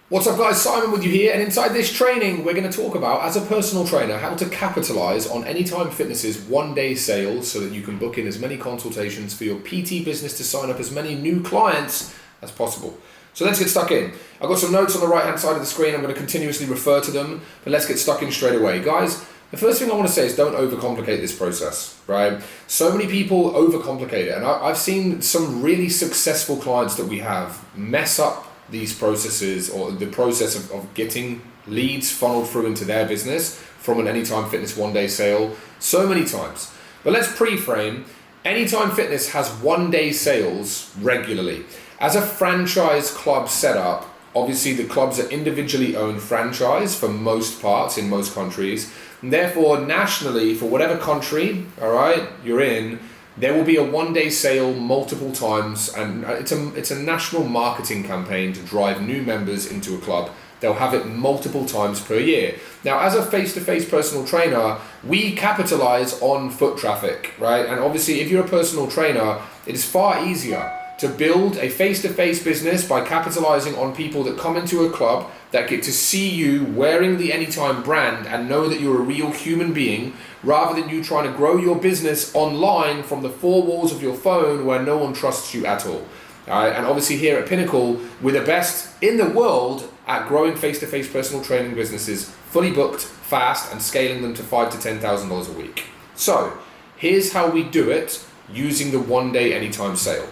What's up guys, Simon with you here, and inside this training we're going to talk about, as a personal trainer, how to capitalize on Anytime Fitness's one-day sales so that you can book in as many consultations for your PT business to sign up as many new clients as possible. So let's get stuck in. I've got some notes on the right hand side of the screen. I'm going to continuously refer to them, but let's get stuck in straight away. Guys, the first thing I want to say is don't overcomplicate this process, right? So many people overcomplicate it, and I've seen some really successful clients that we have mess up these processes, or the process of getting leads funneled through into their business from an Anytime Fitness one-day sale so many times. But let's pre-frame. Anytime Fitness has one-day sales regularly. As a franchise club setup, obviously the clubs are individually owned franchise for most parts in most countries, and therefore nationally, for whatever country, all right, you're in, there will be a one-day sale multiple times, and it's a national marketing campaign to drive new members into a club. They'll have it multiple times per year. Now, as a face-to-face personal trainer, we capitalize on foot traffic, right? And obviously, if you're a personal trainer, it is far easier to build a face-to-face business by capitalizing on people that come into a club that get to see you wearing the Anytime brand and know that you're a real human being, rather than you trying to grow your business online from the four walls of your phone where no one trusts you at all. All right? And obviously here at Pinnacle, we're the best in the world at growing face-to-face personal training businesses, fully booked, fast, and scaling them to $5,000 to $10,000 a week. So here's how we do it using the one-day Anytime sale.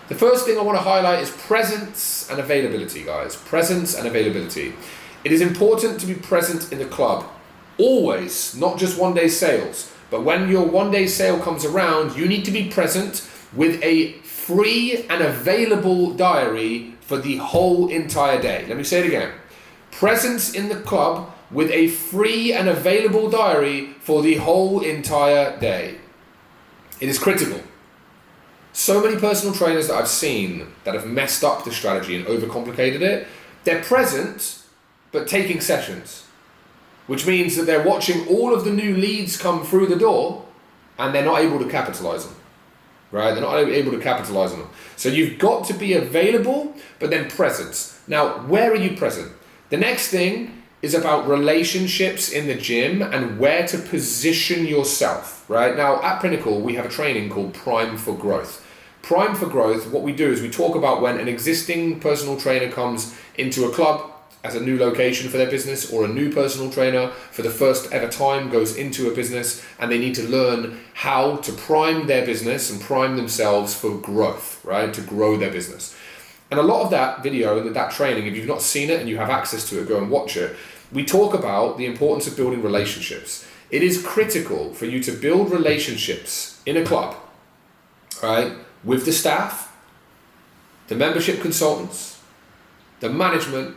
The first thing I want to highlight is presence and availability, guys. Presence and availability. It is important to be present in the club, always, not just one-day sales. But when your one-day sale comes around, you need to be present with a free and available diary for the whole entire day. Let me say it again. Presence in the club with a free and available diary for the whole entire day. It is critical. So many personal trainers that I've seen that have messed up the strategy and overcomplicated it, they're present but taking sessions, which means that they're watching all of the new leads come through the door and they're not able to capitalize them, right? They're not able to capitalize on them. So you've got to be available, but then presence. Now, where are you present? The next thing is about relationships in the gym and where to position yourself, right? Now, at Pinnacle, we have a training called Prime for Growth. Prime for Growth, what we do is we talk about when an existing personal trainer comes into a club as a new location for their business, or a new personal trainer for the first ever time goes into a business and they need to learn how to prime their business and prime themselves for growth, right? To grow their business. And a lot of that video and that training, if you've not seen it and you have access to it, go and watch it. We talk about the importance of building relationships. It is critical for you to build relationships in a club, right? With the staff, the membership consultants, the management,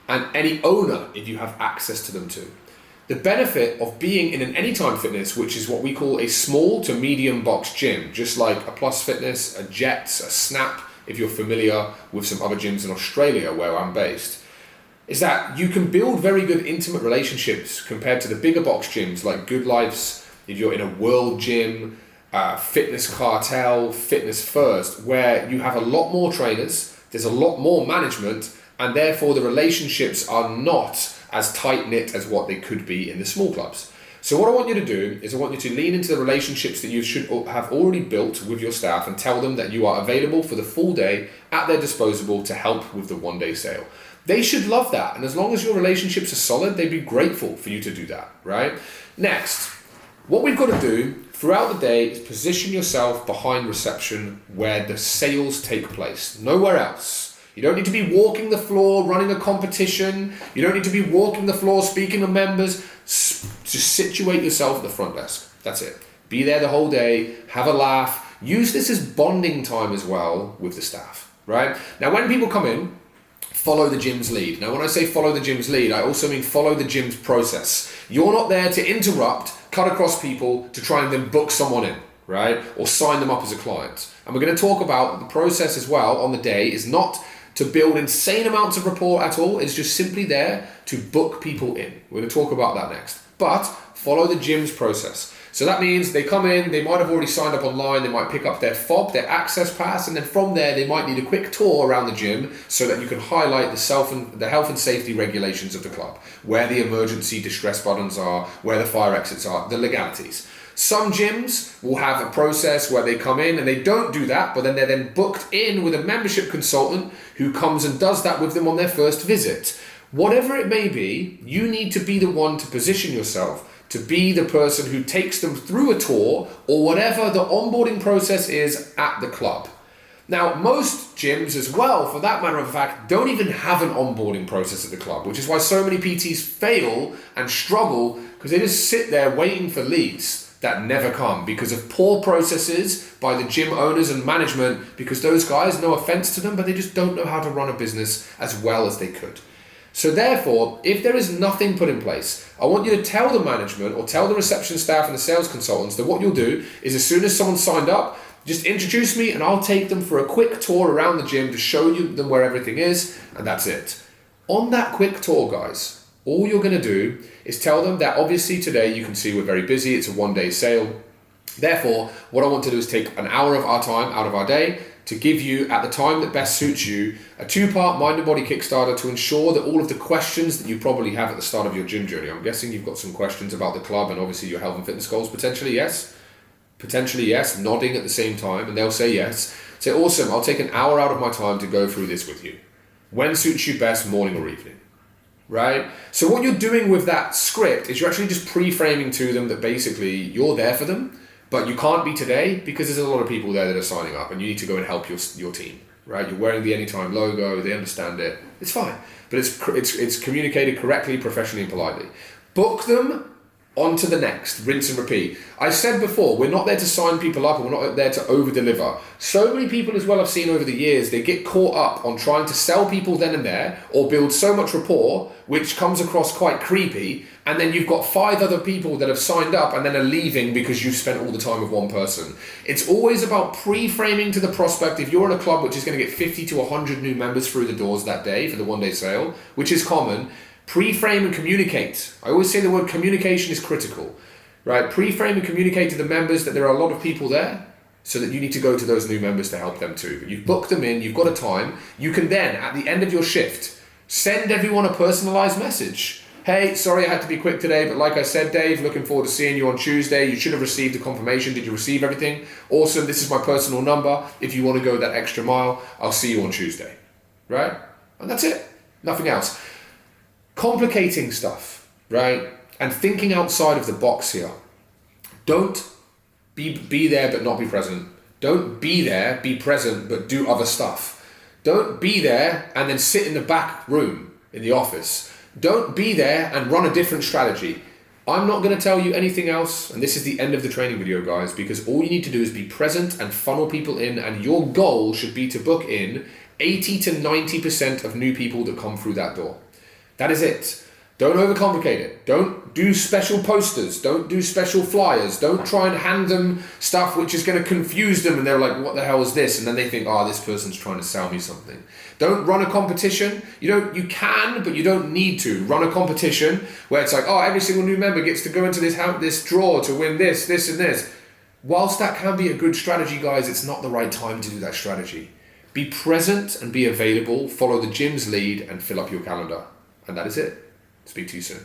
and any owner if you have access to them too. The benefit of being in an Anytime Fitness, which is what we call a small to medium box gym, just like a Plus Fitness, a Jets, a Snap, if you're familiar with some other gyms in Australia where I'm based, is that you can build very good intimate relationships compared to the bigger box gyms like Good Life's, if you're in a World Gym, Fitness Cartel, Fitness First, where you have a lot more trainers, there's a lot more management, and therefore the relationships are not as tight-knit as what they could be in the small clubs. So what I want you to do is I want you to lean into the relationships that you should have already built with your staff and tell them that you are available for the full day at their disposal to help with the one-day sale. They should love that, and as long as your relationships are solid, they'd be grateful for you to do that, right? Next, what we've got to do throughout the day is position yourself behind reception where the sales take place, nowhere else. You don't need to be walking the floor, running a competition. You don't need to be walking the floor, speaking to members. Just situate yourself at the front desk. That's it. Be there the whole day, have a laugh. Use this as bonding time as well with the staff, right? Now, when people come in, follow the gym's lead. Now, when I say follow the gym's lead, I also mean follow the gym's process. You're not there to interrupt, cut across people to try and then book someone in, right? Or sign them up as a client. And we're going to talk about the process as well on the day is not to build insane amounts of rapport at all. It's just simply there to book people in. We're going to talk about that next. But follow the gym's process. So that means they come in, they might have already signed up online, they might pick up their fob, their access pass, and then from there they might need a quick tour around the gym so that you can highlight the health and safety regulations of the club, where the emergency distress buttons are, where the fire exits are, the legalities. Some gyms will have a process where they come in and they don't do that, but then they're then booked in with a membership consultant who comes and does that with them on their first visit. Whatever it may be, you need to be the one to position yourself to be the person who takes them through a tour or whatever the onboarding process is at the club. Now, most gyms as well, for that matter of fact, don't even have an onboarding process at the club, which is why so many PTs fail and struggle because they just sit there waiting for leads that never come because of poor processes by the gym owners and management, because those guys, no offense to them, but they just don't know how to run a business as well as they could. So therefore, if there is nothing put in place, I want you to tell the management or tell the reception staff and the sales consultants that what you'll do is as soon as someone signed up, just introduce me and I'll take them for a quick tour around the gym to show them where everything is, and that's it. On that quick tour, guys, all you're going to do is tell them that obviously today you can see we're very busy, it's a one-day sale. Therefore, what I want to do is take an hour of our time out of our day to give you, at the time that best suits you, a 2-part mind and body Kickstarter to ensure that all of the questions that you probably have at the start of your gym journey, I'm guessing you've got some questions about the club and obviously your health and fitness goals, potentially yes, nodding at the same time, and they'll say yes. Say, awesome, I'll take an hour out of my time to go through this with you. When suits you best, morning or evening? Right? So what you're doing with that script is you're actually just pre-framing to them that basically you're there for them, but you can't be today because there's a lot of people there that are signing up and you need to go and help your team, right? You're wearing the Anytime logo, they understand it, it's fine. But it's communicated correctly, professionally and politely. Book them on to the next, rinse and repeat. I said before, we're not there to sign people up and we're not there to over-deliver. So many people as well I've seen over the years, they get caught up on trying to sell people then and there or build so much rapport, which comes across quite creepy, and then you've got 5 other people that have signed up and then are leaving because you've spent all the time with one person. It's always about pre-framing to the prospect. If you're in a club which is going to get 50 to 100 new members through the doors that day for the one-day sale, which is common, pre-frame and communicate. I always say the word communication is critical, right? Pre-frame and communicate to the members that there are a lot of people there so that you need to go to those new members to help them too. But you've booked them in, you've got a time. You can then, at the end of your shift, send everyone a personalized message. Hey, sorry I had to be quick today, but like I said, Dave, looking forward to seeing you on Tuesday. You should have received a confirmation. Did you receive everything? Awesome, this is my personal number. If you want to go that extra mile, I'll see you on Tuesday, right? And that's it, nothing else. Complicating stuff, right? And thinking outside of the box here. Don't be there but not be present. Don't be there, be present, but do other stuff. Don't be there and then sit in the back room in the office. Don't be there and run a different strategy. I'm not going to tell you anything else, and this is the end of the training video, guys, because all you need to do is be present and funnel people in, and your goal should be to book in 80 to 90% of new people that come through that door. That is it. Don't overcomplicate it. Don't do special posters. Don't do special flyers. Don't try and hand them stuff which is going to confuse them and they're like, what the hell is this? And then they think, this person's trying to sell me something. Don't run a competition. You can, but you don't need to. Run a competition where it's like, every single new member gets to go into this draw to win this, and this. Whilst that can be a good strategy, guys, it's not the right time to do that strategy. Be present and be available. Follow the gym's lead and fill up your calendar. And that is it. Speak to you soon.